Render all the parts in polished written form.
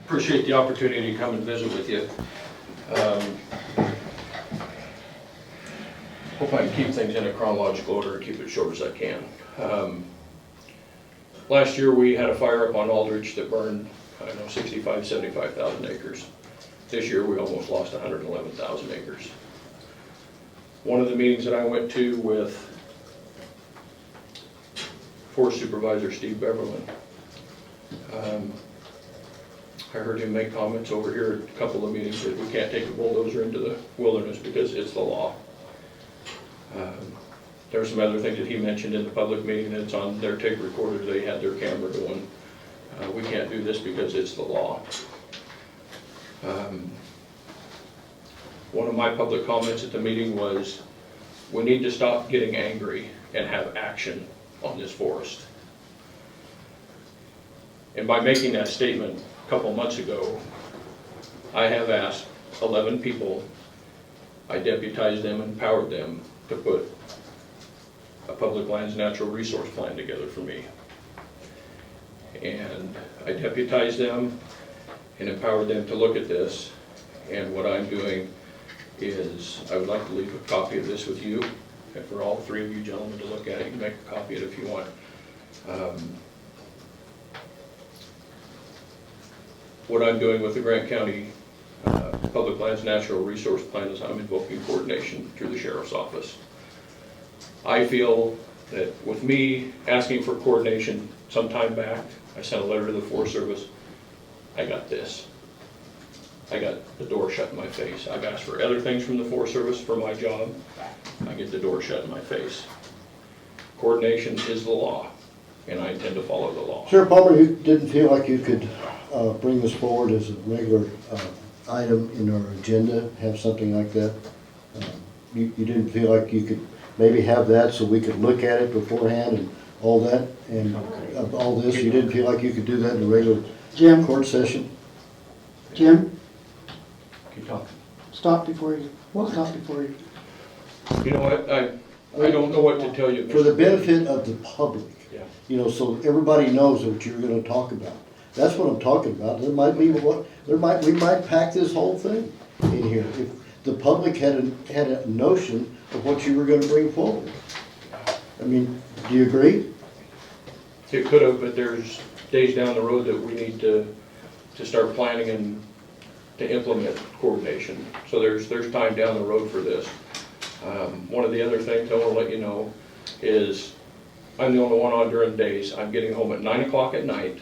Appreciate the opportunity to come and visit with you. Hope I can keep things in a chronological order and keep it short as I can. Last year we had a fire up on Aldrich that burned, 75,000 acres. This year we almost lost 111,000 acres. One of the meetings that I went to with Forest Supervisor Steve Beverland, I heard him make comments over here at a couple of meetings that we can't take a bulldozer into the wilderness because it's the law. There were some other things that he mentioned in the public meeting that's on their tape recorder. They had their camera going. We can't do this because it's the law. One of my public comments at the meeting was, we need to stop getting angry and have action on this forest. And by making that statement a couple months ago, I have asked 11 people, I deputized them and empowered them to put a public lands natural resource plan together for me. And I deputized them and empowered them to look at this. And what I'm doing is, I would like to leave a copy of this with you, and for all three of you gentlemen to look at it. You can make a copy of it if you want. What I'm doing with the Grant County Public Lands Natural Resource Plan is I'm invoking coordination through the Sheriff's Office. I feel that with me asking for coordination some time back, I sent a letter to the Forest Service, I got this. I got the door shut in my face. I've asked for other things from the Forest Service for my job. I get the door shut in my face. Coordination is the law, and I intend to follow the law. Sheriff Palmer, you didn't feel like you could bring this forward as a regular item in our agenda, have something like that? You didn't feel like you could maybe have that so we could look at it beforehand and all that, and all this? You didn't feel like you could do that in a regular court session? Jim, Keep talking. stop before you. You know what? I don't know what to tell you, Mr. For the benefit of the public, Yeah. so everybody knows what you're going to talk about. That's what I'm talking about. We might pack this whole thing in here if the public had a notion of what you were going to bring forward. I mean, do you agree? It could have, but there's days down the road that we need to start planning and to implement coordination. So there's time down the road for this. One of the other things I want to let you know is I'm the only one on during the days. I'm getting home at 9 o'clock at night.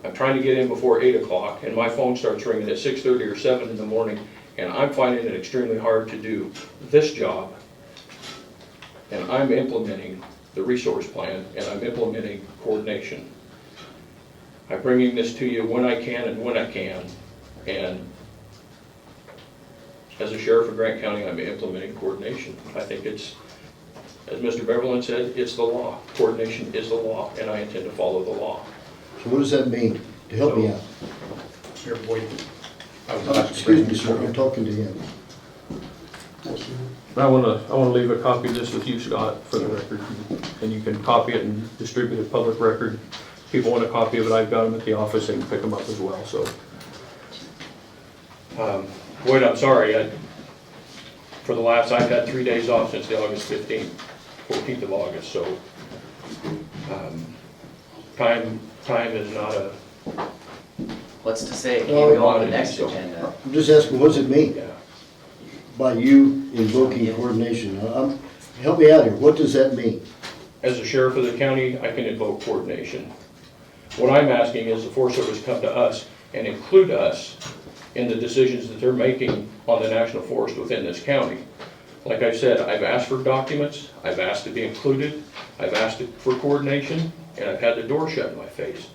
I'm trying to get in before 8 o'clock, and my phone starts ringing at 6:30 or 7 in the morning, and I'm finding it extremely hard to do this job. And I'm implementing the resource plan, and I'm implementing coordination. I'm bringing this to you when I can and when I can, and as a sheriff of Grant County, I'm implementing coordination. I think it's, as Mr. Beverland said, it's the law. Coordination is the law, and I intend to follow the law. So what does that mean? To help me out. Here, wait. Excuse me, sir, I'm talking to him. I want to leave a copy of this with you, Scott, for the record, and you can copy it and distribute it public record. If people want a copy of it, I've got them at the office. They can pick them up as well. So, Boyd, I'm sorry. For the last, I've had 3 days off since the August 14th of August. So, time is not a. What's to say it Well, can't go on the next agenda? I'm just asking, what does it mean Yeah. by you invoking coordination? Help me out here. What does that mean? As a sheriff of the county, I can invoke coordination. What I'm asking is the Forest Service come to us and include us in the decisions that they're making on the national forest within this county. Like I said, I've asked for documents, I've asked to be included, I've asked for coordination, and I've had the door shut in my face.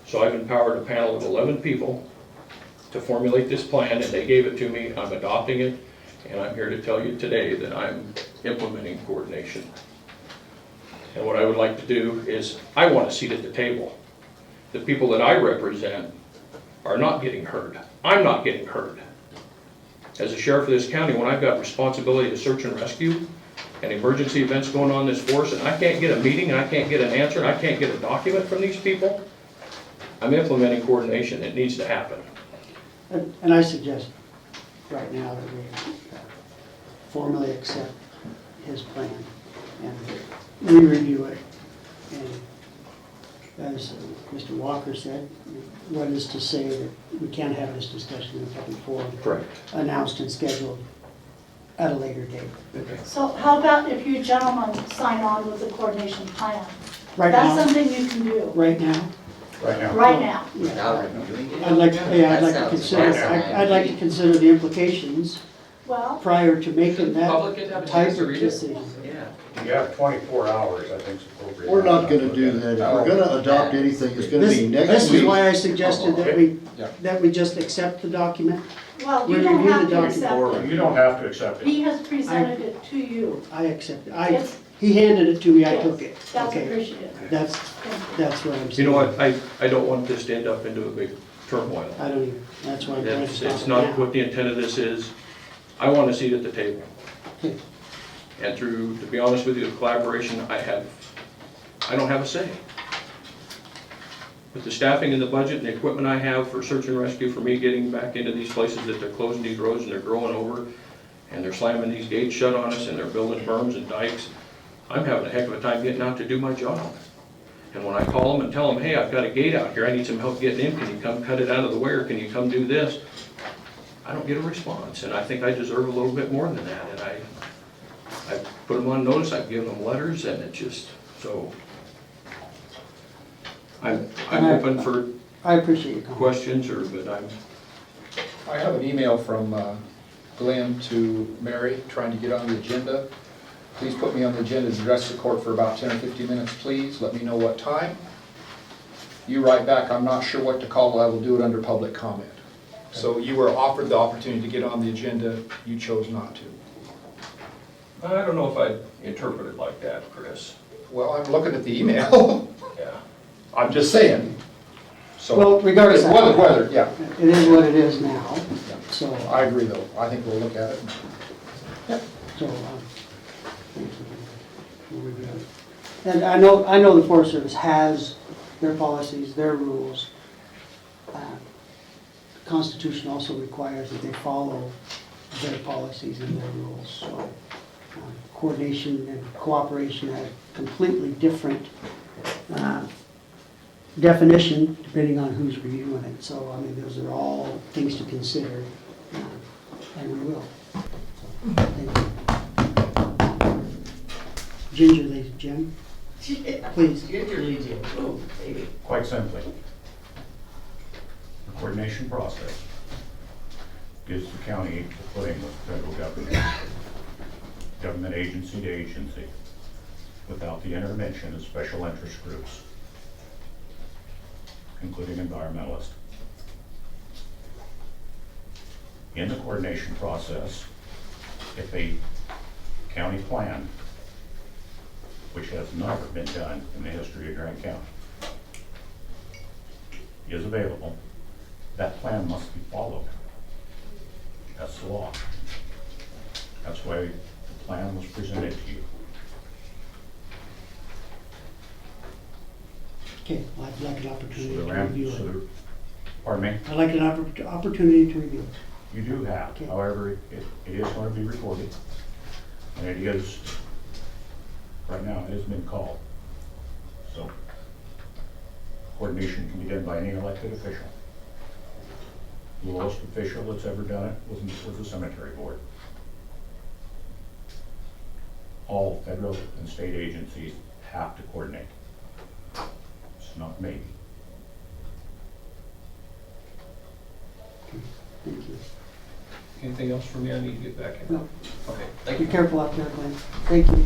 So I've empowered a panel of 11 people to formulate this plan, and they gave it to me. I'm adopting it, and I'm here to tell you today that I'm implementing coordination. And what I would like to do is, I want a seat at the table. The people that I represent are not getting heard. I'm not getting heard. As a sheriff of this county, when I've got responsibility to search and rescue, and emergency events going on in this force, and I can't get a meeting, and I can't get an answer, and I can't get a document from these people, I'm implementing coordination. It needs to happen. And I suggest right now that we formally accept his plan and we review it. And as Mr. Walker said, what is to say that we can't have this discussion in a public forum? Correct. Announced and scheduled at a later date. So how about if you gentlemen sign on with the coordination plan? Right That's now, something you can do, right now, right now. Without reviewing it? I'd like, yeah, I'd like to That consider, sounds I'd like to consider the implications Well, prior to making that Public get to have a type chance to of read it? decision. Yeah. You have 24 hours, I think is appropriate. We're not gonna do that. If we're gonna adopt anything, it's gonna be next This is week. why I suggested that we just accept the document. well, We you don't review have the to accept document. You it. don't have to accept it. He has presented it to you. I accept it. Yes. He handed it to me, I Yes, took it. That's Okay, appreciated. that's what I'm saying. You know what, I don't want this to end up into a big turmoil. I don't either. That's why I'm trying to It's stop it not now. what the intent of this is. I want a seat at the table. Okay. And through, to be honest with you, the collaboration, I don't have a say. With the staffing and the budget and the equipment I have for search and rescue, for me getting back into these places that they're closing these roads and they're growing over, and they're slamming these gates shut on us, and they're building berms and dikes, I'm having a heck of a time getting out to do my job. And when I call them and tell them, hey, I've got a gate out here, I need some help getting in, can you come cut it out of the way, or can you come do this? I don't get a response, and I think I deserve a little bit more than that, and I put them on notice, I've given them letters, and it just, so. I'm open for I appreciate your comment. questions, but I have an email from Glenn to Mary trying to get on the agenda. Please put me on the agenda to address the court for about 10 or 15 minutes, please. Let me know what time. You write back, I'm not sure what to call, I will do it under public comment. So you were offered the opportunity to get on the agenda, you chose not to. I don't know if I'd interpret it like that, Chris. Well, I'm looking at the email. Yeah. I'm just saying. So, Well, regardless of- whether, yeah, It is what it is now, so. I agree though. I think we'll look at it. So, we'll review it. And I know the Forest Service has their policies, their rules. The Constitution also requires that they follow their policies and their rules, so coordination and cooperation have completely different definition depending on who's reviewing it. So, I mean, those are all things to consider, and we will. Thank you. Gingerly, Jim, please. Quite simply, the coordination process gives the county equal footing with the federal government, government agency to agency, without the intervention of special interest groups, including environmentalists. In the coordination process, if a county plan, which has never been done in the history of Grant County, is available, that plan must be followed. That's the law. That's why the plan was presented to you. Okay, well, I'd like an So opportunity the to ram, review so it. the, pardon me? I'd like an opportunity to review it. You do have, Okay. however, it is going to be recorded, and it is, right now, it has been called. So, coordination can be done by any elected official. The lowest official that's ever done it was the cemetery board. All federal and state agencies have to coordinate. It's not maybe. Thank you. Anything else for me I need to get back in? No, Okay, thank you. be careful out there, Glenn. Thank you.